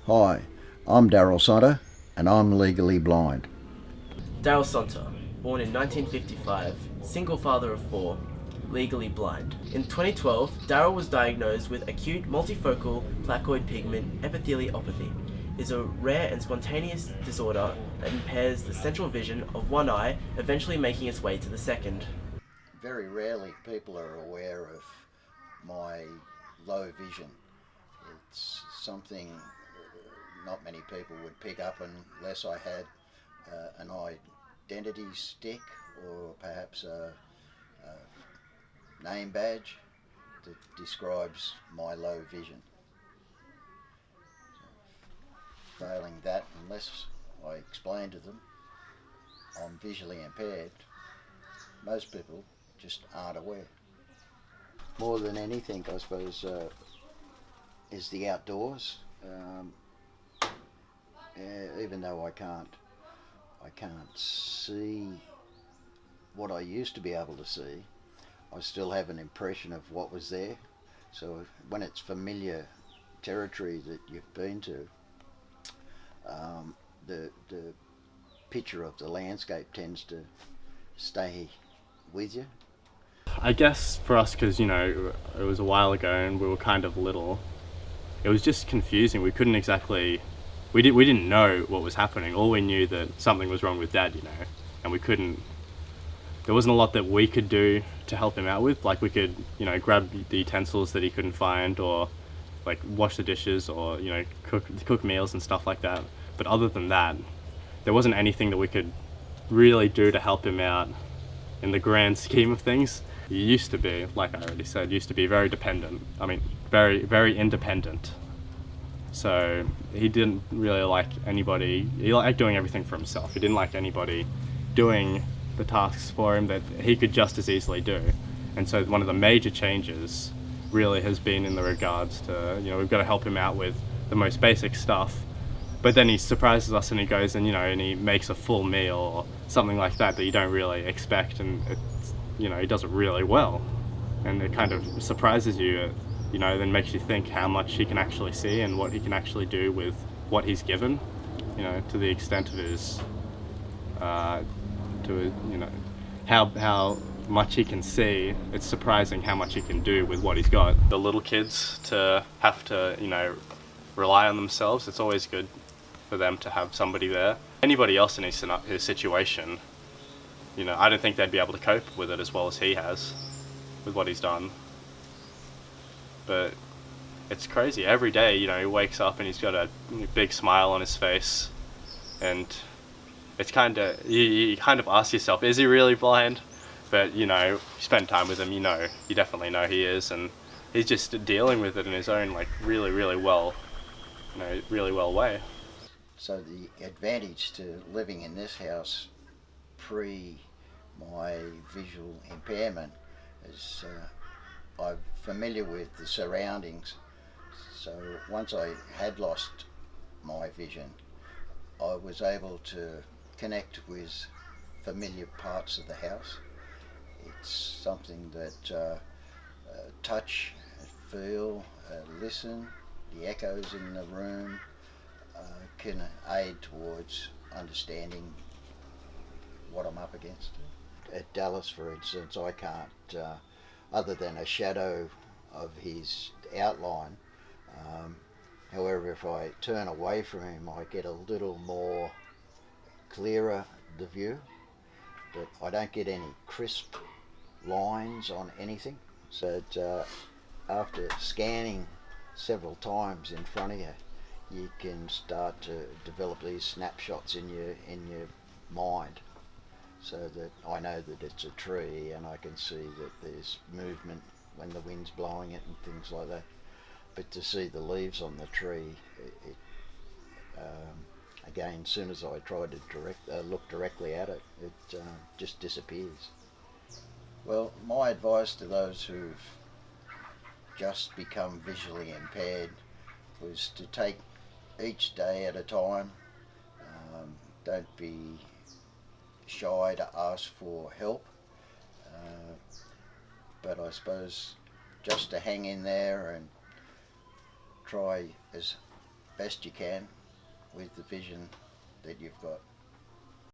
Hi, I'm Daryl Sonter and I'm legally blind. Daryl Sonter, born in 1955, single father of four, legally blind. In 2012, Daryl was diagnosed with acute multifocal placoid pigment epitheliopathy. It is a rare and spontaneous disorder that impairs the central vision of one eye, eventually making its way to the second. Very rarely people are aware of my low vision. It's something not many people would pick up unless I had an identity stick or perhaps a name badge that describes my low vision. Failing that, unless I explain to them I'm visually impaired, most people just aren't aware. More than anything, I suppose, is the outdoors. Even though I can't see what I used to be able to see, I still have an impression of what was there. So when it's familiar territory that you've been to, the picture of the landscape tends to stay with you. I guess for us, because it was a while ago and we were kind of little, it was just confusing. We couldn't exactly, we didn't know what was happening. All we knew that something was wrong with Dad, and we couldn't. There wasn't a lot that we could do to help him out with. Like we could, grab the utensils that he couldn't find, or like wash the dishes, or cook meals and stuff like that. But other than that, there wasn't anything that we could really do to help him out in the grand scheme of things. He used to be, like I already said, very dependent. I mean, very, very independent. So he didn't really like anybody, he liked doing everything for himself. He didn't like anybody doing the tasks for him that he could just as easily do. And so one of the major changes really has been in the regards to, we've got to help him out with the most basic stuff. But then he surprises us and he goes and, and he makes a full meal or something like that you don't really expect, and it's, he does it really well. And it kind of surprises you, then makes you think how much he can actually see and what he can actually do with what he's given, to the extent of his, how much he can see. It's surprising how much he can do with what he's got. The little kids to have to, rely on themselves, it's always good for them to have somebody there. Anybody else in his situation, I don't think they'd be able to cope with it as well as he has, with what he's done. But it's crazy. Every day, he wakes up and he's got a big smile on his face, and it's you kind of ask yourself, is he really blind? But you spend time with him, you definitely know he is, and he's just dealing with it in his own really, really well, really well way. So the advantage to living in this house pre my visual impairment is I'm familiar with the surroundings. So once I had lost my vision, I was able to connect with familiar parts of the house. It's something that touch, feel, listen, the echoes in the room can aid towards understanding what I'm up against. At Dallas, for instance, I can't, other than a shadow of his outline. However, if I turn away from him, I get a little more clearer the view, but I don't get any crisp lines on anything. So after scanning several times in front of you, you can start to develop these snapshots in your mind, so that I know that it's a tree and I can see that there's movement when the wind's blowing it and things like that. But to see the leaves on the tree, again, as soon as I try to look directly at it, it just disappears. Well, my advice to those who've just become visually impaired was to take each day at a time. Don't be shy to ask for help, but I suppose just to hang in there and try as best you can with the vision that you've got.